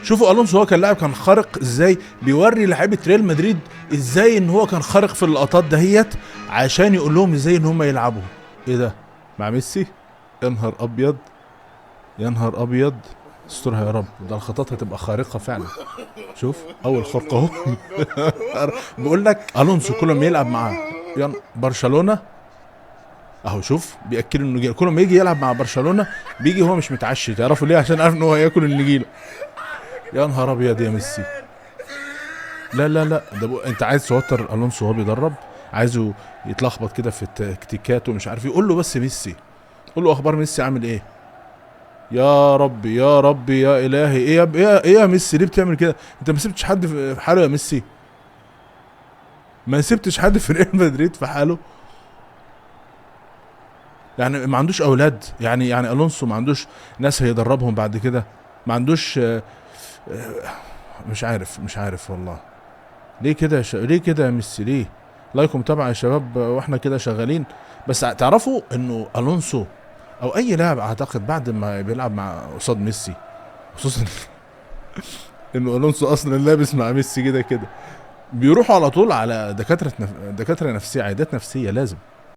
شوفوا الونسو هو كان لاعب كان خارق ازاي، بيوري لعيبه ريال مدريد ازاي ان هو كان خارق في اللقطات دهيت عشان يقول لهم ازاي ان هم يلعبوا. ايه ده مع ميسي؟ يا نهار ابيض، يا نهار ابيض، استرها يا رب، ده الخطط هتبقى خارقه فعلا. شوف اول خرق اهو. بقول لك الونسو كل ما يلعب مع برشلونه اهو، شوف بياكلوا النجيله، كل ما يجي يلعب مع برشلونه بيجي هو مش متعشي، تعرفوا ليه؟ عشان عارف ان هو هياكل النجيله. يا نهار ابيض يا ميسي. لا لا لا، ده انت عايز توتر الونسو وهو بيدرب، عايزه يتلخبط كده في التكتيكات ومش عارف يقول له بس ميسي، قول له اخبار ميسي عامل ايه. يا ربي يا ربي يا الهي، ايه يا ايه يا ميسي ليه بتعمل كده؟ انت ما سبتش حد في حاله يا ميسي، ما سبتش حد في ريال مدريد في حاله. يعني ما عندوش اولاد، يعني الونسو ما عندوش ناس هيدربهم بعد كده، ما عندوش مش عارف والله. ليه كده ليه كده يا ميسي ليه؟ لايكم طبعا يا شباب واحنا كده شغالين. بس تعرفوا انه الونسو او اي لاعب اعتقد بعد ما بيلعب مع قصاد ميسي، خصوصا انه الونسو اصلا لابس مع ميسي كده كده، بيروحوا على طول على دكاتره نفسيه، عيادات نفسيه لازم.